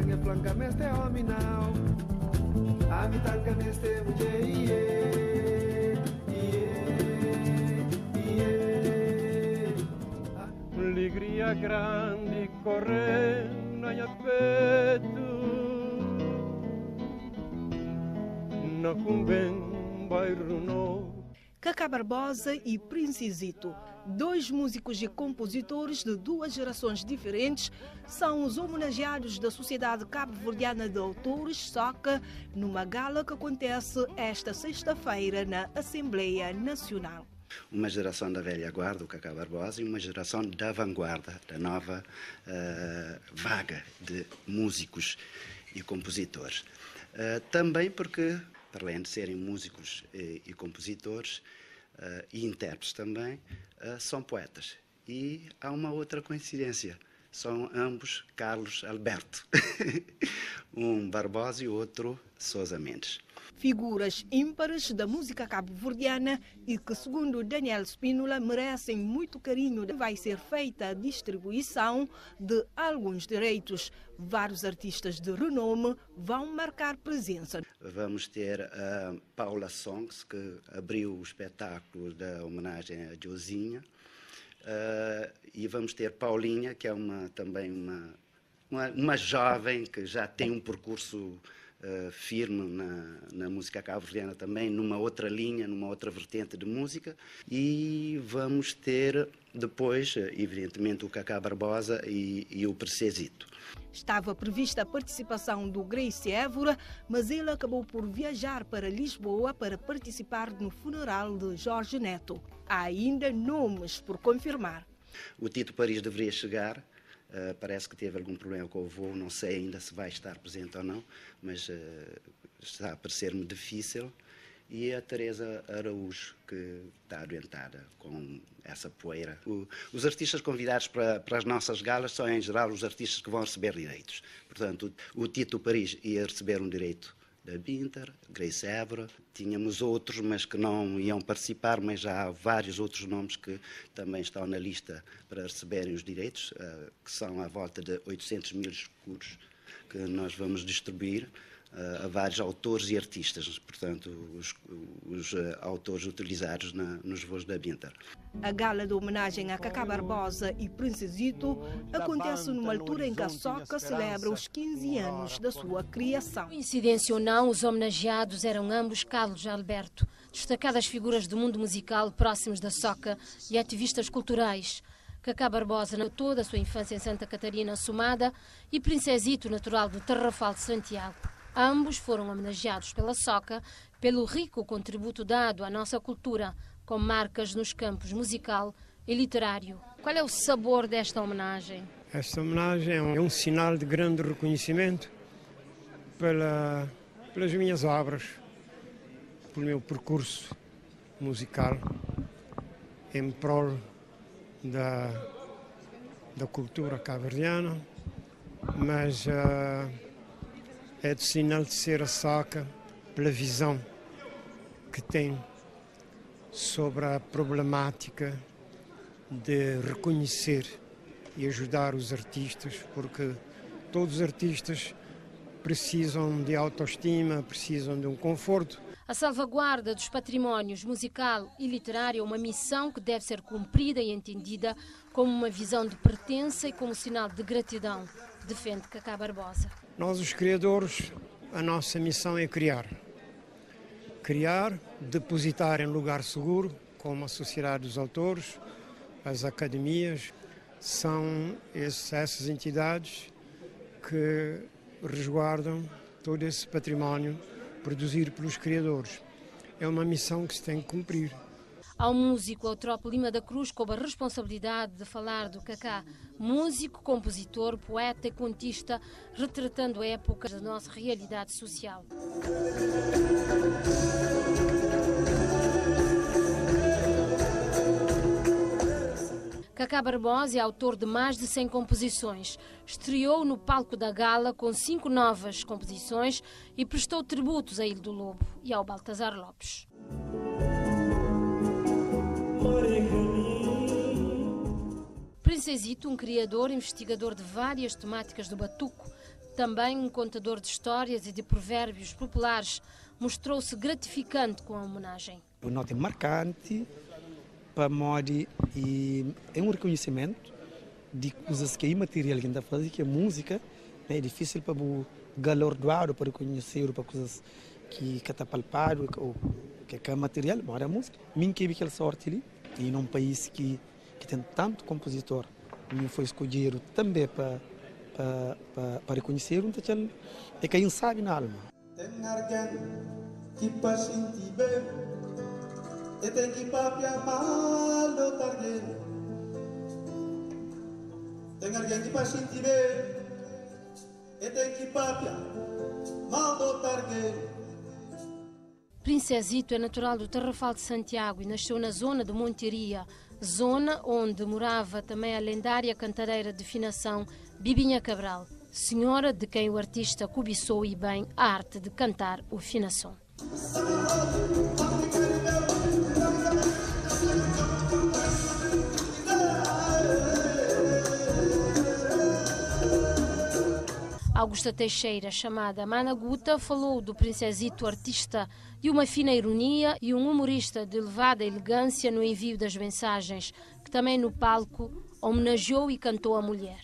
Tanha flanca meste hominal. A vitalca meste mulher. Alegria grande correr na peito. Na Cumbem, bairro novo. Cacá Barbosa e Princezito, dois músicos e compositores de duas gerações diferentes, são os homenageados da Sociedade Cabo-Verdiana de Autores, SOCA, numa gala que acontece esta sexta-feira na Assembleia Nacional. Uma geração da velha guarda, o Cacá Barbosa, e uma geração da vanguarda, da nova vaga de músicos e compositores. Também porque, para além de serem músicos e compositores e intérpretes também, são poetas. E há uma outra coincidência, são ambos Carlos Alberto, um Barbosa e o outro Sousa Mendes. Figuras ímpares da música cabo-verdiana e que, segundo Daniel Spínola, merecem muito carinho. Vai ser feita a distribuição de alguns direitos. Vários artistas de renome vão marcar presença. Vamos ter a Paula Songs, que abriu o espetáculo da homenagem a Josinha, e vamos ter Paulinha, que é também uma jovem que já tem um percurso firme na música cabo-verdiana também, numa outra linha, numa outra vertente de música. E vamos ter depois, evidentemente, o Cacá Barbosa e o Princezito. Estava prevista a participação do Grace Évora, mas ele acabou por viajar para Lisboa para participar no funeral de Jorge Neto. Há ainda nomes por confirmar. O Tito Paris deveria chegar. Parece que teve algum problema com o voo, não sei ainda se vai estar presente ou não, mas está a parecer-me difícil. E a Teresa Araújo, que está adoentada com essa poeira. Os artistas convidados para as nossas galas são, em geral, os artistas que vão receber direitos. Portanto, o Tito Paris ia receber um direito da Binter, Grace Évora. Tínhamos outros, mas que não iam participar, mas já há vários outros nomes que também estão na lista para receberem os direitos, que são à volta de 800 mil escudos que nós vamos distribuir a vários autores e artistas, portanto, os autores utilizados nos voos da Binter. A gala de homenagem a Cacá Barbosa e Princezito acontece numa altura em que a SOCA celebra os 15 anos da sua criação. Coincidência ou não, os homenageados eram ambos Carlos Alberto, destacadas figuras do mundo musical próximos da SOCA e ativistas culturais. Cacá Barbosa, na toda a sua infância em Santa Catarina Assomada, e Princezito, natural de Tarrafal de Santiago. Ambos foram homenageados pela SOCA pelo rico contributo dado à nossa cultura, com marcas nos campos musical e literário. Qual é o sabor desta homenagem? Esta homenagem é um sinal de grande reconhecimento pelas minhas obras, pelo meu percurso musical em prol da cultura cabo-verdiana, mas é de sinal de ser a SOCA pela visão que tem sobre a problemática de reconhecer e ajudar os artistas, porque todos os artistas precisam de autoestima, precisam de um conforto. A salvaguarda dos patrimónios musical e literário é uma missão que deve ser cumprida e entendida como uma visão de pertença e como sinal de gratidão, defende Cacá Barbosa. Nós, os criadores, a nossa missão é criar. Criar, depositar em lugar seguro, como a Sociedade dos Autores, as academias, são essas entidades que resguardam todo esse património produzido pelos criadores. É uma missão que se tem que cumprir. Ao músico Eutrópio Lima da Cruz coube a responsabilidade de falar do Cacá, músico, compositor, poeta e contista, retratando épocas da nossa realidade social. Cacá Barbosa é autor de mais de 100 composições. Estreou no palco da gala com 5 novas composições e prestou tributos a Ildo Lobo e ao Baltazar Lopes. Princezito, um criador e investigador de várias temáticas do batuco, Também um contador de histórias e de provérbios populares, mostrou-se gratificante com a homenagem. O nota é marcante para Modi e é um reconhecimento de coisas que é imaterial que ainda faz, que é música, né? É difícil para o galardoado para reconhecer para coisas que está palpado ou que é material, mas é música. Mim que aquela sorte ali, e num país que tem tanto compositor, mim foi escolhido também para reconhecer um tachel é quem sabe na alma. Tem alguém que passa em ti bem, e tem que papiar mal do tarde. Tem alguém que passa em ti bem, e tem que papiar mal do tarde. Princesito é natural do Tarrafal de Santiago e nasceu na zona de Monteria, zona onde morava também a lendária cantareira de finação Bibinha Cabral, senhora de quem o artista cobiçou e bem a arte de cantar o finação. Augusta Teixeira, chamada Mana Guta, falou do Princesito artista de uma fina ironia e um humorista de elevada elegância no envio das mensagens, que também no palco homenageou e cantou a mulher.